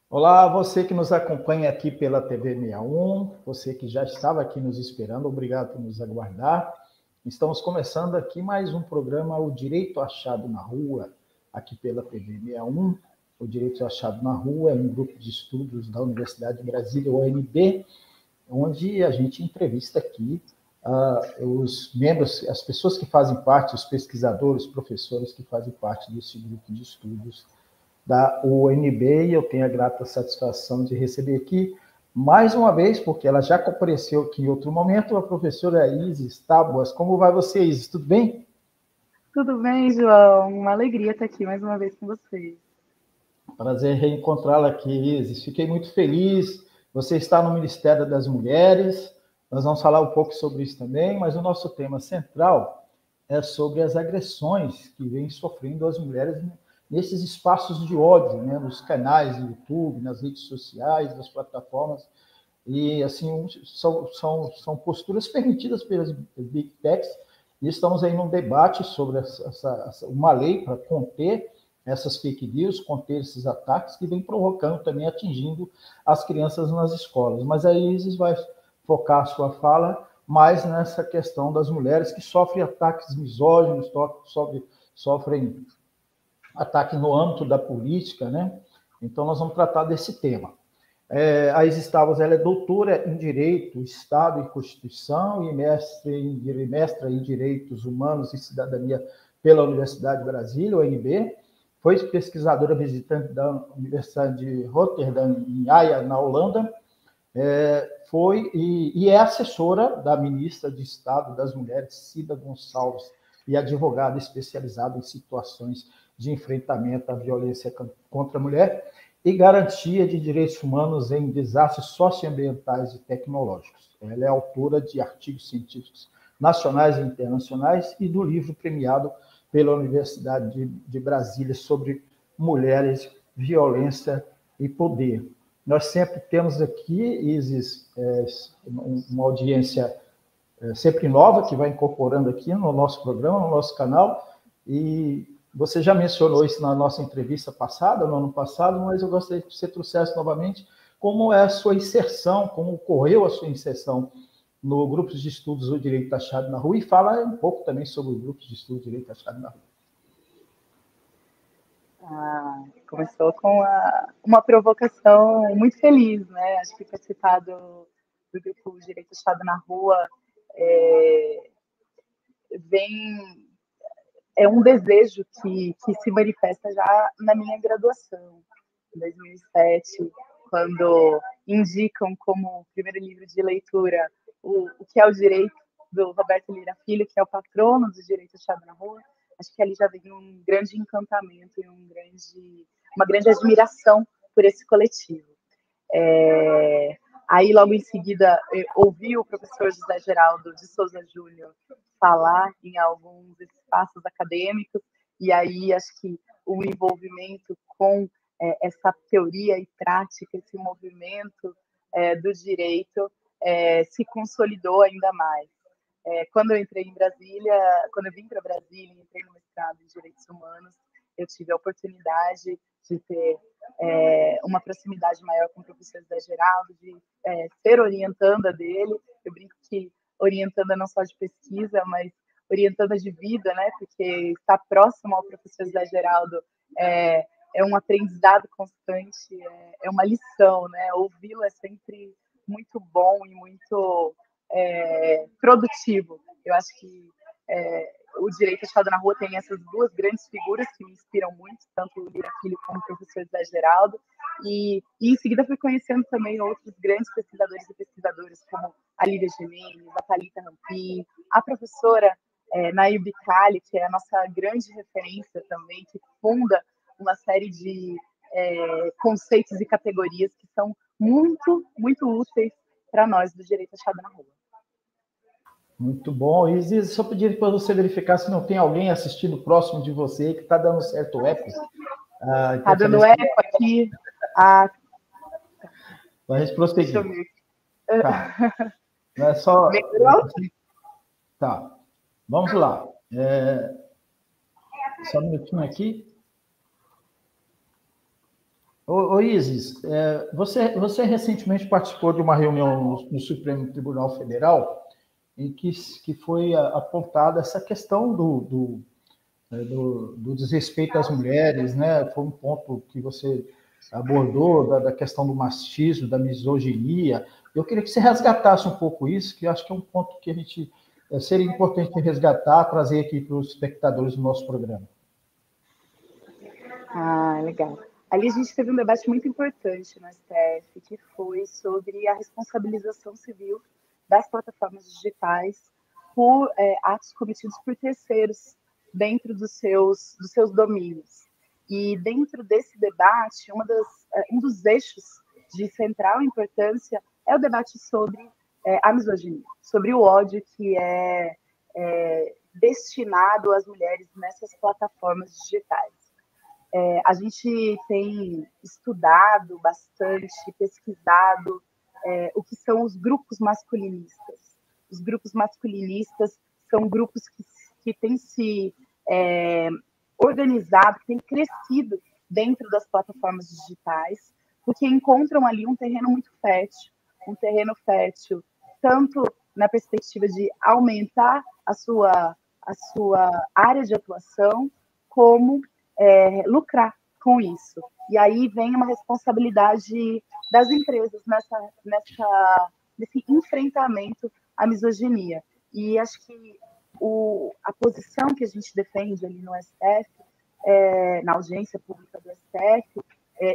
Olá, você que nos acompanha aqui pela TV 61, você que já estava aqui nos esperando, obrigado por nos aguardar. Estamos começando aqui mais um programa, O Direito Achado na Rua, aqui pela TV 61. O Direito Achado na Rua é um grupo de estudos da Universidade de Brasília, UNB, onde a gente entrevista aqui os membros, as pessoas que fazem parte, os pesquisadores, professores que fazem parte desse grupo de estudos da UNB, e eu tenho a grata satisfação de receber aqui, mais uma vez, porque ela já compareceu aqui em outro momento, a professora Isis Tábuas. Como vai você, Isis? Tudo bem? Tudo bem, João? Uma alegria estar aqui mais uma vez com vocês. Prazer reencontrá-la aqui, Isis. Fiquei muito feliz. Você está no Ministério das Mulheres. Nós vamos falar um pouco sobre isso também, mas o nosso tema central é sobre as agressões que vêm sofrendo as mulheres nesses espaços de ódio, né? Nos canais do YouTube, nas redes sociais, nas plataformas. E, assim, são posturas permitidas pelas Big Techs, e estamos aí num debate sobre uma lei para conter essas fake news, conter esses ataques que vem provocando também, atingindo as crianças nas escolas. Mas a Isis vai focar a sua fala mais nessa questão das mulheres que sofrem ataques misóginos, sofrem ataques no âmbito da política, né? Então, nós vamos tratar desse tema. A Isis Tábuas, ela é doutora em Direito, Estado e Constituição e mestra em Direitos Humanos e Cidadania pela Universidade de Brasília, UNB. Foi pesquisadora visitante da Universidade de Rotterdam, em Haia, na Holanda. É assessora da ministra de Estado das Mulheres, Cida Gonçalves, e advogada especializada em situações de enfrentamento à violência contra a mulher e garantia de direitos humanos em desastres socioambientais e tecnológicos. Ela é autora de artigos científicos nacionais e internacionais e do livro premiado pela Universidade de Brasília sobre mulheres, violência e poder. Nós sempre temos aqui, Isis, uma audiência sempre nova que vai incorporando aqui no nosso programa, no nosso canal, e você já mencionou isso na nossa entrevista passada, no ano passado, mas eu gostaria que você trouxesse novamente como é a sua inserção, como ocorreu a sua inserção no grupo de estudos do Direito Achado na Rua, e fala um pouco também sobre o grupo de estudos do Direito Achado na Rua. Começou com uma provocação muito feliz, né? Acho que participar do grupo Direito Achado na Rua é um desejo que se manifesta já na minha graduação, em 2007, quando indicam como primeiro livro de leitura o que é o direito, do Roberto Lira Filho, que é o patrono do Direito Achado na Rua. Acho que ali já vem um grande encantamento e uma grande admiração por esse coletivo. Aí, logo em seguida, ouvi o professor José Geraldo de Souza Júnior falar em alguns espaços acadêmicos, e aí acho que o envolvimento com essa teoria e prática, esse movimento do direito se consolidou ainda mais. Quando eu entrei em Brasília, quando eu vim para Brasília e entrei no mestrado em Direitos Humanos, eu tive a oportunidade de ter uma proximidade maior com o professor José Geraldo, de ser orientanda dele. Eu brinco que orientanda não só de pesquisa, mas orientanda de vida, né? Porque estar próximo ao professor José Geraldo é um aprendizado constante, é uma lição, né? Ouvi-lo é sempre muito bom e muito produtivo. Eu acho que o Direito Achado na Rua tem essas duas grandes figuras que me inspiram muito, tanto o Lira Filho como o professor José Geraldo, e em seguida fui conhecendo também outros grandes pesquisadores e pesquisadoras, como a Lívia Gimenez, a Thalita Rampin, a professora Nair Bicali, que é a nossa grande referência também, que funda uma série de conceitos e categorias que são muito, muito úteis para nós do Direito Achado na Rua. Muito bom. Isis, só pedir para você verificar se não tem alguém assistindo próximo de você que está dando certo eco. Está dando eco aqui. Vai prosseguir. Deixa eu ver. Tá. Não é só... Melhorou? Tá. Vamos lá. Só um minutinho aqui. Ô Isis, você recentemente participou de uma reunião no Supremo Tribunal Federal em que foi apontada essa questão do desrespeito às mulheres, né? Foi um ponto que você abordou, da questão do machismo, da misoginia. Eu queria que você resgatasse um pouco isso, que eu acho que é um ponto que a gente seria importante resgatar, trazer aqui para os espectadores do nosso programa. Ah, legal. Ali a gente teve um debate muito importante no STF, que foi sobre a responsabilização civil das plataformas digitais por atos cometidos por terceiros dentro dos seus domínios. E dentro desse debate, um dos eixos de central importância é o debate sobre a misoginia, sobre o ódio que é destinado às mulheres nessas plataformas digitais. A gente tem estudado bastante, pesquisado o que são os grupos masculinistas. Os grupos masculinistas são grupos que têm se organizado, que têm crescido dentro das plataformas digitais, porque encontram ali um terreno muito fértil, tanto na perspectiva de aumentar a sua área de atuação, como lucrar com isso. E aí vem uma responsabilidade das empresas nesse enfrentamento à misoginia. E acho que a posição que a gente defende ali no STF, na audiência pública do STF,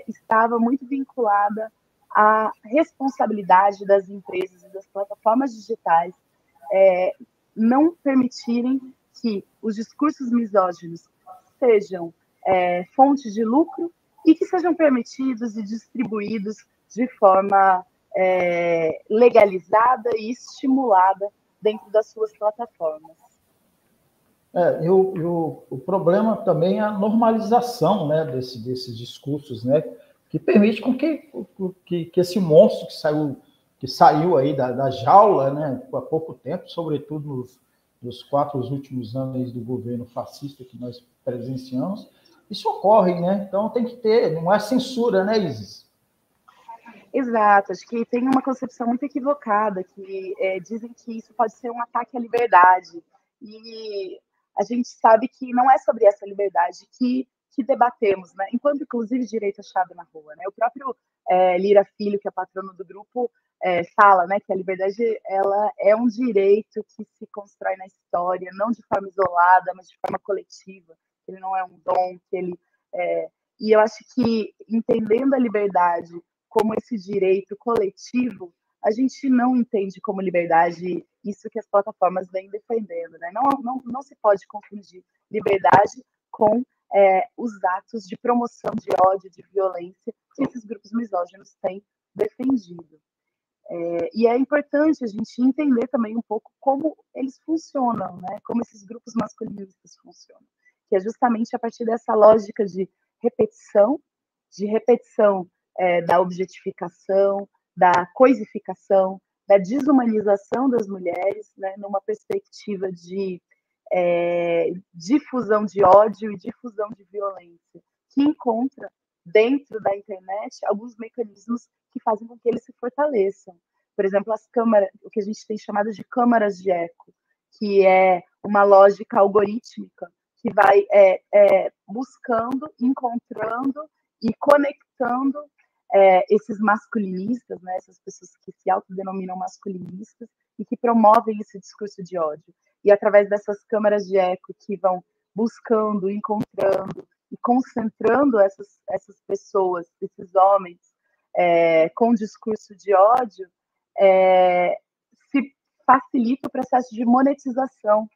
estava muito vinculada à responsabilidade das empresas e das plataformas digitais não permitirem que os discursos misóginos sejam fontes de lucro e que sejam permitidos e distribuídos de forma legalizada e estimulada dentro das suas plataformas. O problema também é a normalização, né, desses discursos, né, que permite com que esse monstro que saiu aí da jaula, né, há pouco tempo, sobretudo nos 4 últimos anos do governo fascista que nós presenciamos, isso ocorre, né? Então tem que ter, não é censura, né, Isis? Exato, acho que tem uma concepção muito equivocada, que dizem que isso pode ser um ataque à liberdade, e a gente sabe que não é sobre essa liberdade que debatemos, né? Enquanto, inclusive, direito achado na rua, né? O próprio Lira Filho, que é patrono do grupo, fala, né, que a liberdade ela é um direito que se constrói na história, não de forma isolada, mas de forma coletiva. Ele não é um dom, e eu acho que entendendo a liberdade como esse direito coletivo, a gente não entende como liberdade isso que as plataformas vêm defendendo, né? Não se pode confundir liberdade com os atos de promoção de ódio, de violência que esses grupos misóginos têm defendido. E é importante a gente entender também um pouco como eles funcionam, né? Como esses grupos masculinistas funcionam, que é justamente a partir dessa lógica de repetição da objetificação, da coisificação, da desumanização das mulheres, né? Numa perspectiva de difusão de ódio e difusão de violência, que encontra dentro da internet alguns mecanismos que fazem com que eles se fortaleçam. Por exemplo, as câmaras, o que a gente tem chamado de câmaras de eco, que é uma lógica algorítmica que vai buscando, encontrando e conectando esses masculinistas, né, essas pessoas que se autodenominam masculinistas e que promovem esse discurso de ódio. E através dessas câmaras de eco que vão buscando, encontrando e concentrando essas pessoas, esses homens, com discurso de ódio, se facilita o processo de monetização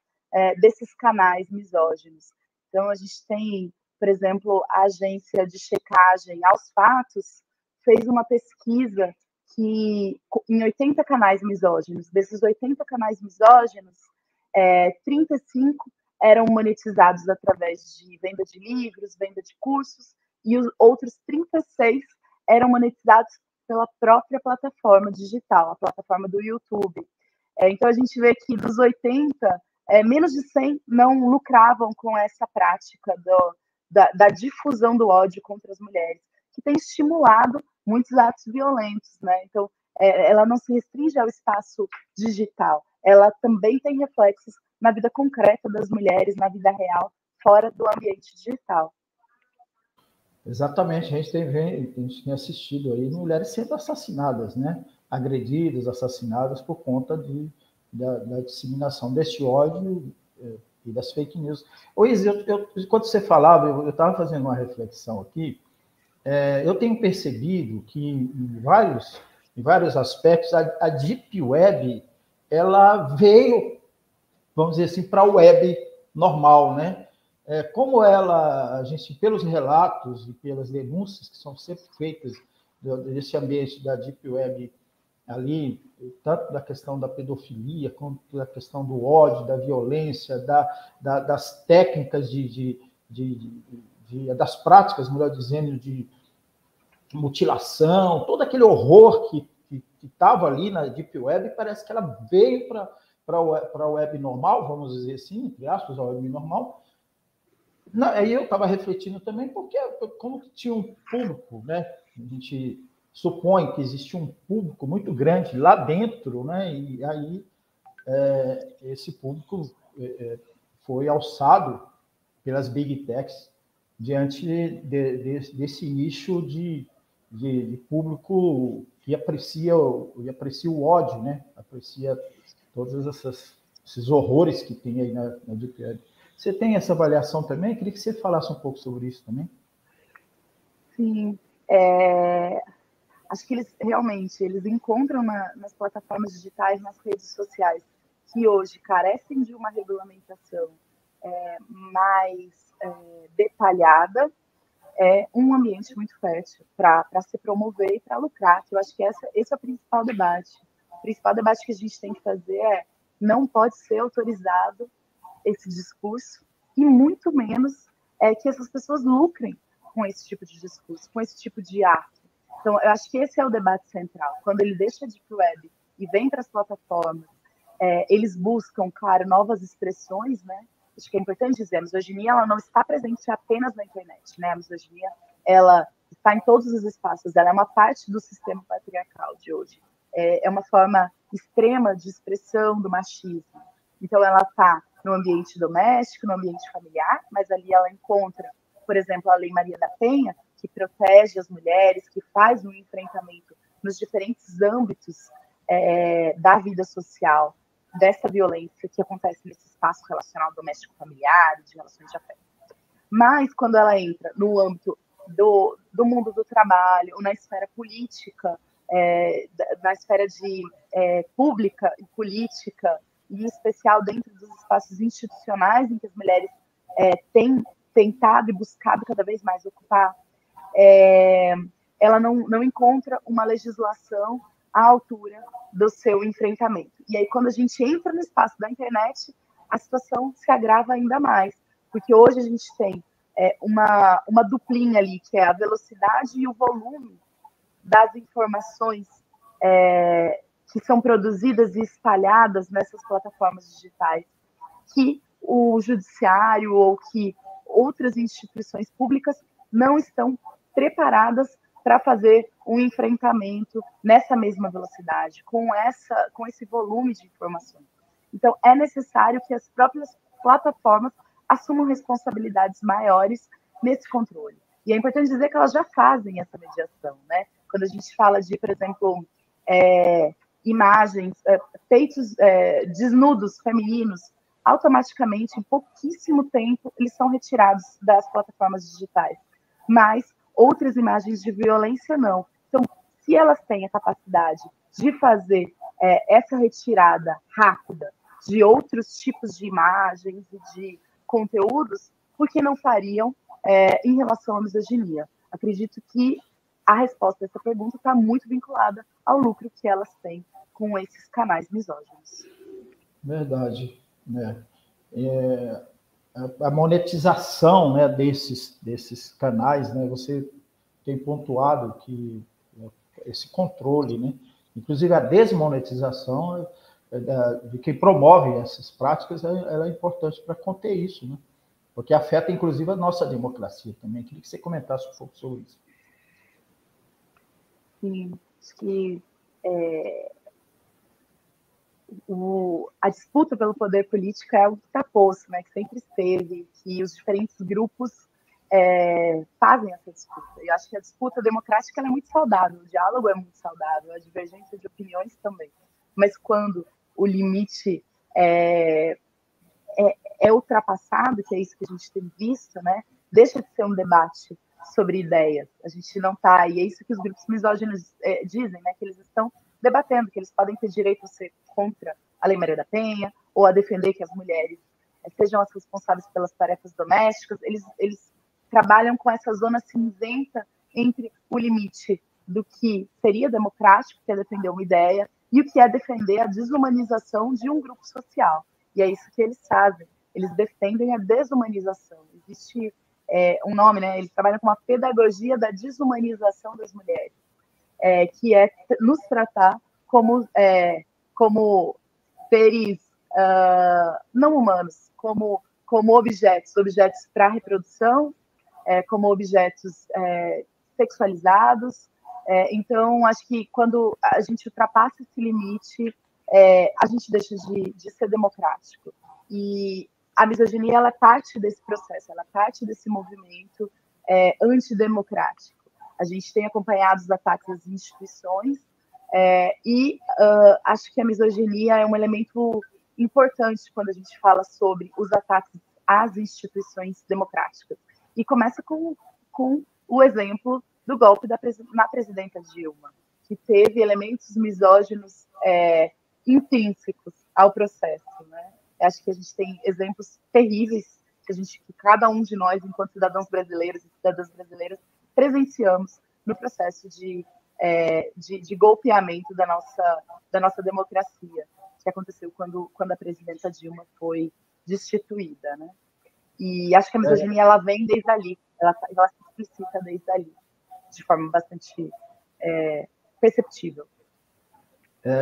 desses canais misóginos. Então, a gente tem, por exemplo, a agência de checagem aos fatos fez uma pesquisa que, em 80 canais misóginos, desses 80 canais misóginos, 35 eram monetizados através de venda de livros, venda de cursos, e os outros 36 eram monetizados pela própria plataforma digital, a plataforma do YouTube. Então, a gente vê que dos 80, menos de 100 não lucravam com essa prática da difusão do ódio contra as mulheres, que tem estimulado muitos atos violentos, né? Então, ela não se restringe ao espaço digital, ela também tem reflexos na vida concreta das mulheres, na vida real, fora do ambiente digital. Exatamente, a gente tem assistido aí mulheres sendo assassinadas, né? Agredidas, assassinadas por conta da disseminação desse ódio e das fake news. Luiz, enquanto você falava, eu estava fazendo uma reflexão aqui, eu tenho percebido que em vários aspectos a Deep Web ela veio, vamos dizer assim, para a web normal, né? Como a gente, pelos relatos e pelas denúncias que são sempre feitas desse ambiente da Deep Web ali, tanto da questão da pedofilia, quanto da questão do ódio, da violência, das técnicas das práticas, melhor dizendo, de mutilação, todo aquele horror que estava ali na Deep Web, parece que ela veio para a web normal, vamos dizer assim, entre aspas, a web normal. Aí eu estava refletindo também, porque como que tinha um público, né? A gente supõe que existia um público muito grande lá dentro, né? E aí esse público foi alçado pelas big techs diante desse nicho de público que aprecia o ódio, né? Aprecia todos esses horrores que tem aí na Deep Web. Você tem essa avaliação também? Queria que você falasse um pouco sobre isso também. Sim. Acho que eles encontram nas plataformas digitais, nas redes sociais, que hoje carecem de uma regulamentação mais detalhada, um ambiente muito fértil para se promover e para lucrar, que eu acho que esse é o principal debate. O principal debate que a gente tem que fazer não pode ser autorizado esse discurso e muito menos que essas pessoas lucrem com esse tipo de discurso, com esse tipo de arte. Então, eu acho que esse é o debate central. Quando ele deixa a Deep Web e vem para as plataformas, eles buscam, claro, novas expressões, né? Acho que é importante dizer, a misoginia ela não está presente apenas na internet, né? A misoginia ela está em todos os espaços, ela é uma parte do sistema patriarcal de hoje. É uma forma extrema de expressão do machismo. Então, ela está no ambiente doméstico, no ambiente familiar, mas ali ela encontra, por exemplo, a Lei Maria da Penha, que protege as mulheres, que faz um enfrentamento nos diferentes âmbitos da vida social, dessa violência que acontece nesse espaço relacional doméstico familiar, de relações de afeto. Mas, quando ela entra no âmbito do mundo do trabalho, ou na esfera política, na esfera pública e política, e em especial dentro dos espaços institucionais em que as mulheres têm tentado e buscado cada vez mais ocupar, ela não encontra uma legislação à altura do seu enfrentamento. E aí, quando a gente entra no espaço da internet, a situação se agrava ainda mais, porque hoje a gente tem uma duplinha ali, que é a velocidade e o volume das informações que são produzidas e espalhadas nessas plataformas digitais, que o judiciário ou que outras instituições públicas não estão preparadas para fazer um enfrentamento nessa mesma velocidade, com esse volume de informações. Então, é necessário que as próprias plataformas assumam responsabilidades maiores nesse controle. E é importante dizer que elas já fazem essa mediação, né? Quando a gente fala de, por exemplo, imagens, feitos desnudos femininos, automaticamente, em pouquíssimo tempo, eles são retirados das plataformas digitais. Mas outras imagens de violência, não. Então, se elas têm a capacidade de fazer essa retirada rápida de outros tipos de imagens e de conteúdos, por que não fariam em relação à misoginia? Acredito que a resposta a essa pergunta está muito vinculada ao lucro que elas têm com esses canais misóginos. Verdade, né? A monetização, né, desses canais, né? Você tem pontuado que esse controle, né? Inclusive a desmonetização de quem promove essas práticas, ela é importante para conter isso, né? Porque afeta inclusive a nossa democracia também. Queria que você comentasse um pouco sobre isso. Sim, acho que a disputa pelo poder político é algo que está posto, né, que sempre esteve, que os diferentes grupos fazem essa disputa. E acho que a disputa democrática ela é muito saudável, o diálogo é muito saudável, a divergência de opiniões também. Mas quando o limite é ultrapassado, que é isso que a gente tem visto, né, deixa de ser um debate sobre ideias. A gente não está, e é isso que os grupos misóginos dizem, né, que eles estão debatendo, que eles podem ter direito a ser contra a Lei Maria da Penha, ou a defender que as mulheres sejam as responsáveis pelas tarefas domésticas. Eles trabalham com essa zona cinzenta entre o limite do que seria democrático, que é defender uma ideia, e o que é defender a desumanização de um grupo social. E é isso que eles fazem. Eles defendem a desumanização. Existe um nome, né? Eles trabalham com a pedagogia da desumanização das mulheres, que é nos tratar como seres não humanos, como objetos para reprodução, como objetos sexualizados. Então, acho que quando a gente ultrapassa esse limite, a gente deixa de ser democrático. E a misoginia ela é parte desse processo, ela é parte desse movimento antidemocrático. A gente tem acompanhado os ataques às instituições e acho que a misoginia é um elemento importante quando a gente fala sobre os ataques às instituições democráticas. E começa com o exemplo do golpe na presidenta Dilma, que teve elementos misóginos intrínsecos ao processo, né? Acho que a gente tem exemplos terríveis que cada um de nós, enquanto cidadãos brasileiros e cidadãs brasileiras, presenciamos no processo de golpeamento da nossa democracia, que aconteceu quando a presidenta Dilma foi destituída, né? E acho que a misoginia ela vem desde ali, ela se explicita desde ali, de forma bastante perceptível.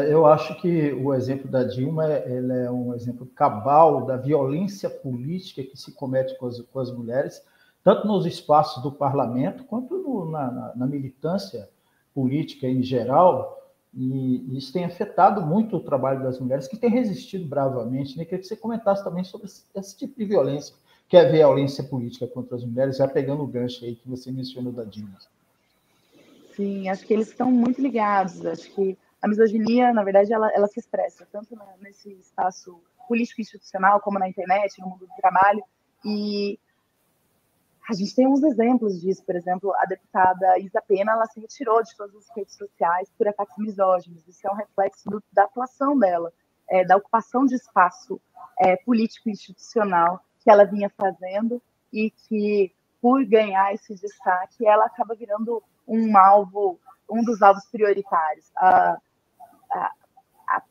Eu acho que o exemplo da Dilma ele é um exemplo cabal da violência política que se comete com as mulheres, tanto nos espaços do parlamento quanto na militância política em geral, e isso tem afetado muito o trabalho das mulheres, que têm resistido bravamente. Né? Queria que você comentasse também sobre esse tipo de violência, que é a violência política contra as mulheres, já pegando o gancho aí que você mencionou da Dilma. Sim, acho que eles estão muito ligados. Acho que a misoginia, na verdade, ela se expressa tanto nesse espaço político institucional, como na internet, no mundo do trabalho. E a gente tem uns exemplos disso. Por exemplo, a deputada Isa Pena, ela se retirou de todas as redes sociais por ataques misóginos. Isso é um reflexo da atuação dela, da ocupação de espaço político institucional que ela vinha fazendo e que, por ganhar esse destaque, ela acaba virando um dos alvos prioritários. A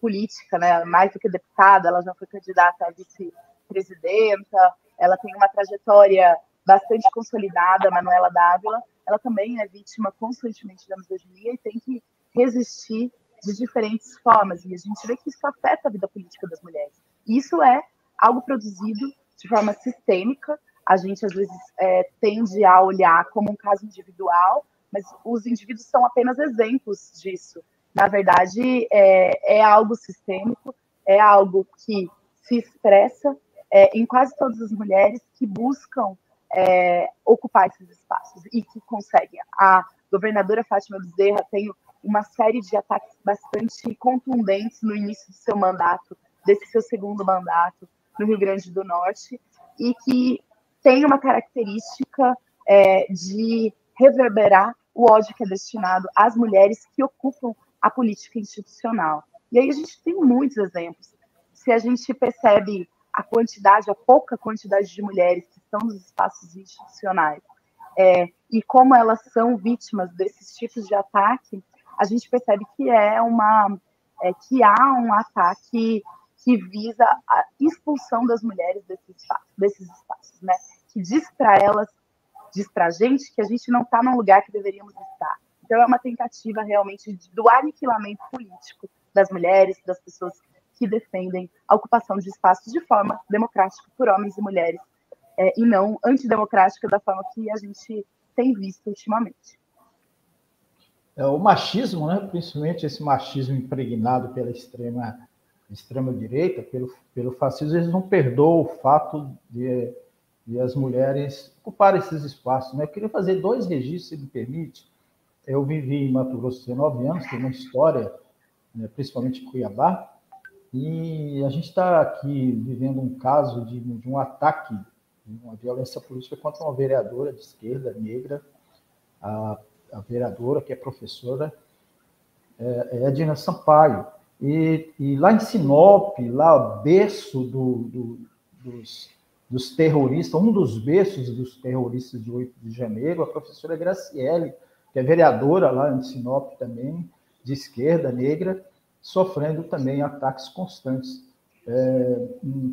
política, né, mais do que deputada, ela já foi candidata a vice-presidenta, ela tem uma trajetória bastante consolidada. Manuela Dávila, ela também é vítima constantemente da misoginia e tem que resistir de diferentes formas, e a gente vê que isso afeta a vida política das mulheres. Isso é algo produzido de forma sistêmica. A gente, às vezes, tende a olhar como um caso individual, mas os indivíduos são apenas exemplos disso. Na verdade, é algo sistêmico, é algo que se expressa em quase todas as mulheres que buscam ocupar esses espaços e que conseguem. A governadora Fátima Bezerra tem uma série de ataques bastante contundentes no início do seu mandato, desse seu segundo mandato no Rio Grande do Norte, e que tem uma característica de reverberar o ódio que é destinado às mulheres que ocupam a política institucional. E aí a gente tem muitos exemplos. Se a gente percebe a pouca quantidade de mulheres que estão nos espaços institucionais e como elas são vítimas desses tipos de ataque, a gente percebe que há um ataque que visa a expulsão das mulheres desses espaços, né? Que diz para a gente que a gente não está no lugar que deveríamos estar. Então, é uma tentativa realmente do aniquilamento político das mulheres, das pessoas que defendem a ocupação de espaços de forma democrática por homens e mulheres, e não antidemocrática da forma que a gente tem visto ultimamente. O machismo, né, principalmente esse machismo impregnado pela extrema direita, pelo fascismo, eles não perdoam o fato de as mulheres ocuparem esses espaços. Né? Eu queria fazer 2 registros, se me permite. Eu vivi em Mato Grosso 19 anos, tem uma história, né, principalmente em Cuiabá, e a gente está aqui vivendo um caso de um ataque, de uma violência política contra uma vereadora de esquerda, negra, a, a vereadora, que é professora, Edna Sampaio. E lá em Sinop, lá berço dos terroristas, um dos berços dos terroristas de 8 de janeiro, a professora Graciele, que é vereadora lá em Sinop também, de esquerda, negra, sofrendo também ataques constantes.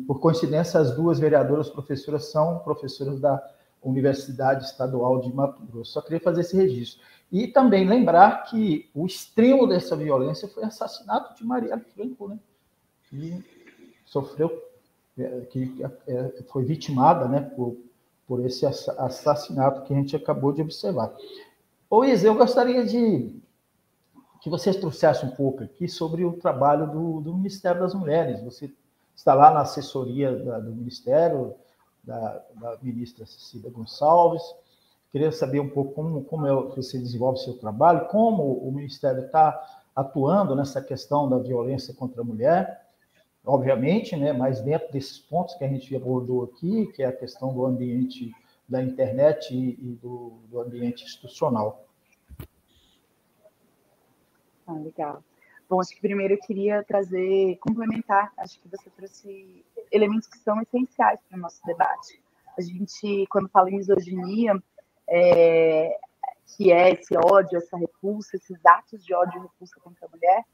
Por coincidência, as 2 vereadoras professoras são professoras da Universidade Estadual de Mato Grosso. Só queria fazer esse registro. E também lembrar que o extremo dessa violência foi o assassinato de Marielle Franco, né? Que sofreu, que foi vitimada, né, por esse assassinato que a gente acabou de observar. Ô, Isa, eu gostaria de que vocês trouxessem um pouco aqui sobre o trabalho do Ministério das Mulheres. Você está lá na assessoria do Ministério, da ministra Cecília Gonçalves. Queria saber um pouco como você desenvolve o seu trabalho, como o Ministério está atuando nessa questão da violência contra a mulher, obviamente, né, mas dentro desses pontos que a gente abordou aqui, que é a questão do ambiente da internet e do ambiente institucional. Legal. Bom, acho que primeiro eu queria complementar, acho que você trouxe elementos que são essenciais para o nosso debate. A gente, quando fala em misoginia, que é esse ódio, essa repulsa, esses atos de ódio e repulsa contra a mulher,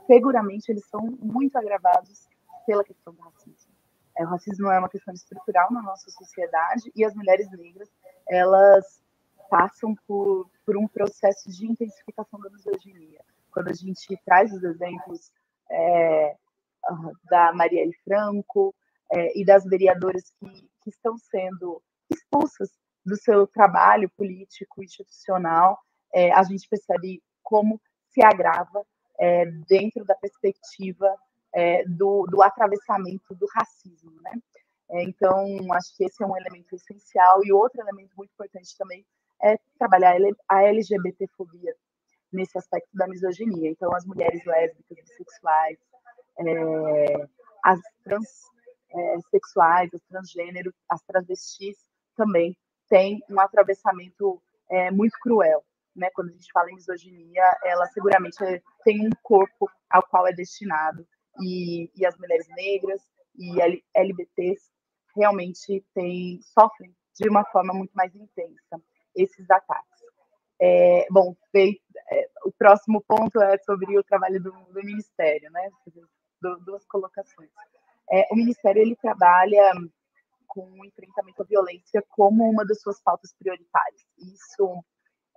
seguramente eles são muito agravados pela questão do racismo. O racismo é uma questão estrutural na nossa sociedade e as mulheres negras, elas passam por um processo de intensificação da misoginia. Quando a gente traz os exemplos da Marielle Franco e das vereadoras que estão sendo expulsas do seu trabalho político, institucional, a gente percebe como se agrava dentro da perspectiva do atravessamento do racismo, né? Então, acho que esse é um elemento essencial. E outro elemento muito importante também é trabalhar a LGBTfobia nesse aspecto da misoginia. Então, as mulheres lésbicas, bissexuais, as transsexuais, as transgênero, as travestis também têm um atravessamento muito cruel. Né? Quando a gente fala em misoginia, ela seguramente tem um corpo ao qual é destinado. E as mulheres negras e LGBTs realmente sofrem de uma forma muito mais intensa esses ataques. Bom, o próximo ponto é sobre o trabalho do Ministério, né? Duas colocações. O Ministério ele trabalha com o enfrentamento à violência como uma das suas pautas prioritárias. Isso,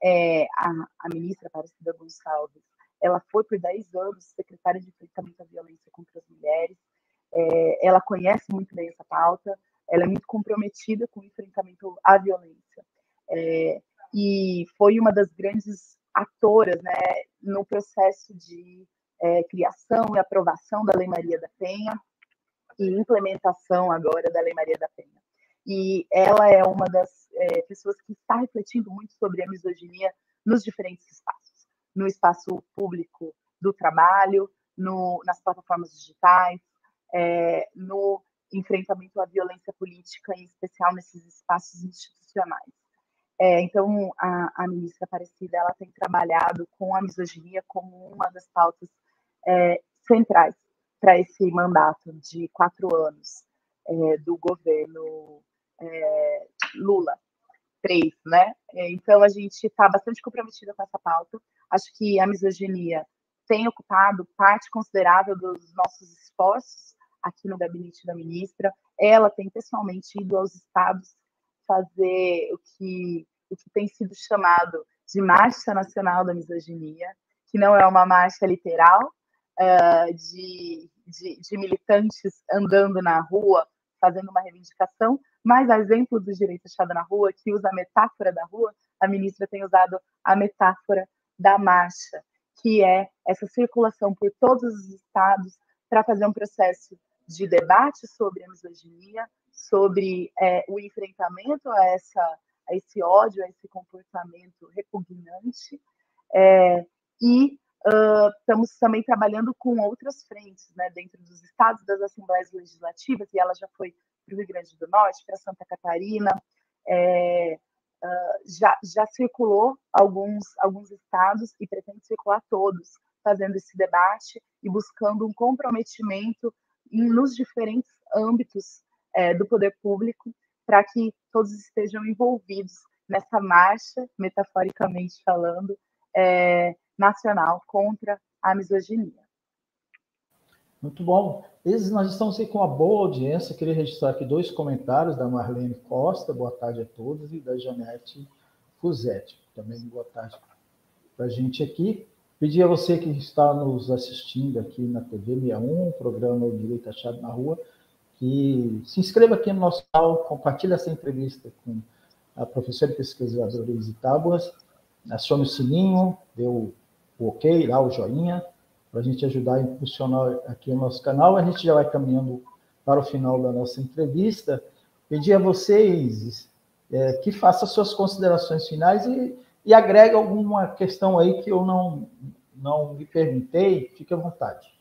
a ministra Aparecida Gonçalves, ela foi por 10 anos secretária de enfrentamento à violência contra as mulheres. Ela conhece muito bem essa pauta, ela é muito comprometida com o enfrentamento à violência. E foi uma das grandes atoras, né, no processo de criação e aprovação da Lei Maria da Penha e implementação agora da Lei Maria da Penha. E ela é uma das pessoas que está refletindo muito sobre a misoginia nos diferentes espaços. No espaço público do trabalho, nas plataformas digitais, no enfrentamento à violência política, em especial nesses espaços institucionais. Então, a ministra Aparecida ela tem trabalhado com a misoginia como uma das pautas centrais para esse mandato de 4 anos do governo Lula 3, né? Então, a gente está bastante comprometida com essa pauta. Acho que a misoginia tem ocupado parte considerável dos nossos esforços aqui no gabinete da ministra. Ela tem pessoalmente ido aos estados fazer o que tem sido chamado de Marcha Nacional da Misoginia, que não é uma marcha literal de militantes andando na rua fazendo uma reivindicação, mas a exemplo do direito achado na rua, que usa a metáfora da rua, a ministra tem usado a metáfora da marcha, que é essa circulação por todos os estados para fazer um processo de debate sobre a misoginia, sobre o enfrentamento a esse ódio, a esse comportamento repugnante, e estamos também trabalhando com outras frentes, né, dentro dos estados, das assembleias legislativas, e ela já foi para o Rio Grande do Norte, para Santa Catarina, já circulou alguns estados e pretende circular todos, fazendo esse debate e buscando um comprometimento nos diferentes âmbitos do poder público, para que todos estejam envolvidos nessa marcha, metaforicamente falando, nacional contra a misoginia. Muito bom. Nós estamos aqui com uma boa audiência. Queria registrar aqui 2 comentários da Marlene Costa, boa tarde a todos, e da Janete Fusetti, também boa tarde para a gente aqui. Pedir a você que está nos assistindo aqui na TV 61, programa O Direito Achado na Rua, que se inscreva aqui no nosso canal, compartilhe essa entrevista com a professora e pesquisadora Izzy Tábuas, acione o sininho, dê o ok lá, o joinha, para a gente ajudar a impulsionar aqui o nosso canal. A gente já vai caminhando para o final da nossa entrevista. Pedir a vocês que façam suas considerações finais e agregue alguma questão aí que eu não me perguntei. Fique à vontade.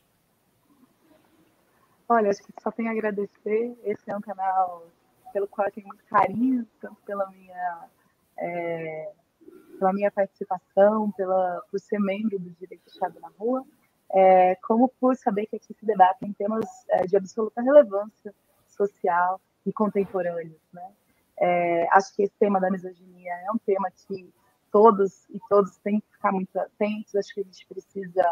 Olha, acho que só tenho a agradecer. Esse é um canal pelo qual eu tenho muito carinho, tanto pela minha participação, por ser membro do Direito Achado na Rua, como por saber que aqui se debatem temas de absoluta relevância social e contemporâneos, né? Acho que esse tema da misoginia é um tema que todos e todas têm que ficar muito atentos. Acho que a gente precisa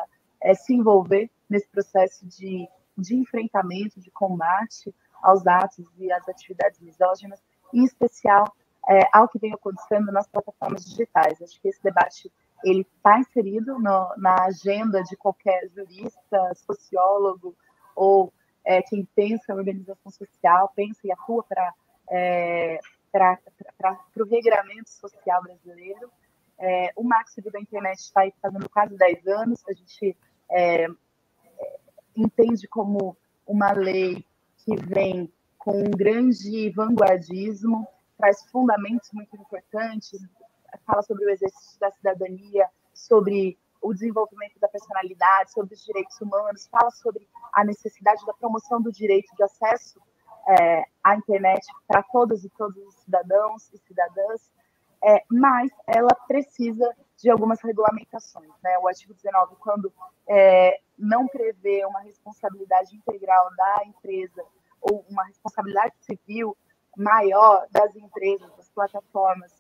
se envolver nesse processo de enfrentamento, de combate aos atos e às atividades misóginas, em especial ao que vem acontecendo nas plataformas digitais. Acho que esse debate ele está inserido na agenda de qualquer jurista, sociólogo ou quem pensa em organização social, pensa e atua para o regramento social brasileiro. O Marco Civil da Internet está aí fazendo quase 10 anos, a gente entende como uma lei que vem com um grande vanguardismo, traz fundamentos muito importantes, fala sobre o exercício da cidadania, sobre o desenvolvimento da personalidade, sobre os direitos humanos, fala sobre a necessidade da promoção do direito de acesso à internet para todas e todos os cidadãos e cidadãs, mas ela precisa de algumas regulamentações, né? O artigo 19, quando não prevê uma responsabilidade integral da empresa ou uma responsabilidade civil maior das empresas, das plataformas,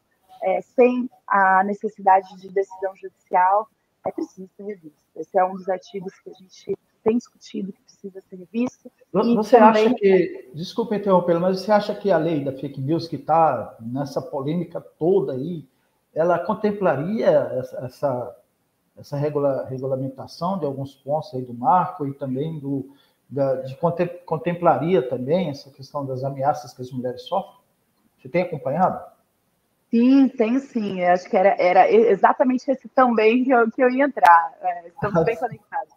sem a necessidade de decisão judicial, é preciso ser revisto. Esse é um dos artigos que a gente tem discutido que precisa ser revisto. Você também acha que, desculpa interromper, mas você acha que a lei da fake news que está nessa polêmica toda aí, ela contemplaria essa regulamentação de alguns pontos aí do marco e também contemplaria também essa questão das ameaças que as mulheres sofrem? Você tem acompanhado? Sim, tem sim. Eu acho que era exatamente esse também que eu ia entrar. Estamos bem conectados.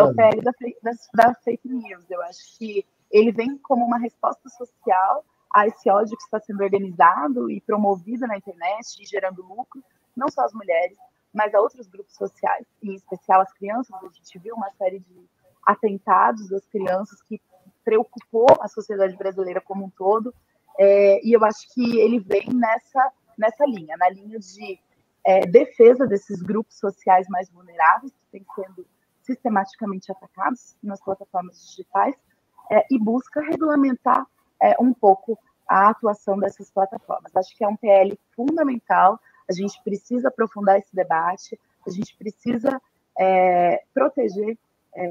O PL da fake news. Eu acho que ele vem como uma resposta social a esse ódio que está sendo organizado e promovido na internet e gerando lucro, não só as mulheres, mas a outros grupos sociais, em especial as crianças. A gente viu uma série de atentados às crianças que preocupou a sociedade brasileira como um todo. E eu acho que ele vem nessa linha, na linha de defesa desses grupos sociais mais vulneráveis, que têm sendo sistematicamente atacados nas plataformas digitais, e busca regulamentar um pouco a atuação dessas plataformas. Acho que é um PL fundamental, a gente precisa aprofundar esse debate, a gente precisa proteger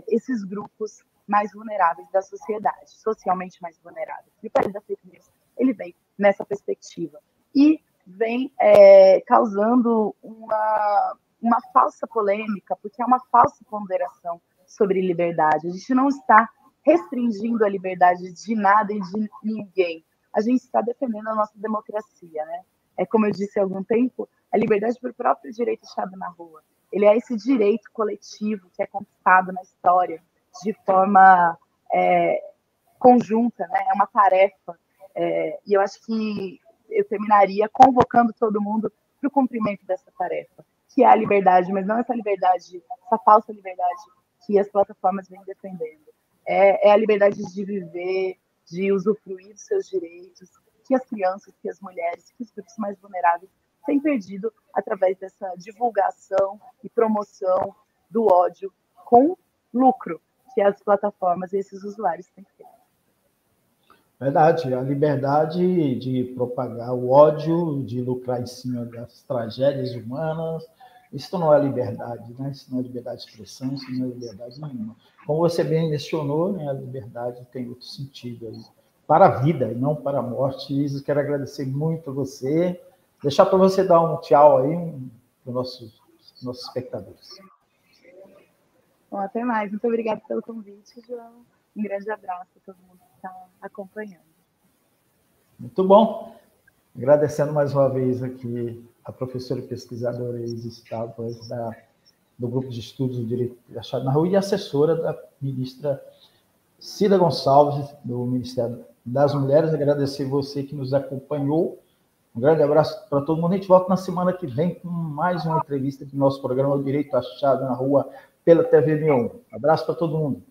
esses grupos mais vulneráveis da sociedade, socialmente mais vulneráveis. E o PL da fake news, ele vem nessa perspectiva e vem causando uma falsa polêmica, porque é uma falsa ponderação sobre liberdade. A gente não está restringindo a liberdade de nada e de ninguém. A gente está defendendo a nossa democracia, né? como eu disse há algum tempo, a liberdade por próprio direito achado na rua. Ele é esse direito coletivo que é conquistado na história de forma conjunta, né? É uma tarefa. E eu acho que eu terminaria convocando todo mundo para o cumprimento dessa tarefa, que é a liberdade, mas não essa liberdade, essa falsa liberdade que as plataformas vêm defendendo. É a liberdade de viver, de usufruir dos seus direitos, que as crianças, que as mulheres, que os grupos mais vulneráveis têm perdido através dessa divulgação e promoção do ódio com lucro que as plataformas e esses usuários têm feito. Verdade, a liberdade de propagar o ódio, de lucrar em cima das tragédias humanas, isso não é liberdade, né? Isso não é liberdade de expressão, isso não é liberdade nenhuma. Como você bem mencionou, né, a liberdade tem outro sentido aí, para a vida e não para a morte. Isa, quero agradecer muito a você, deixar para você dar um tchau aí para os nossos espectadores. Bom, até mais. Muito obrigada pelo convite, João. Um grande abraço a todo mundo que está acompanhando. Muito bom. Agradecendo mais uma vez aqui a professora e pesquisadora Isis Távora, do Grupo de Estudos do Direito Achado na Rua, e assessora da ministra Cida Gonçalves, do Ministério das Mulheres. Agradecer você que nos acompanhou. Um grande abraço para todo mundo. A gente volta na semana que vem com mais uma entrevista do nosso programa Direito Achado na Rua pela TV Neon. Abraço para todo mundo.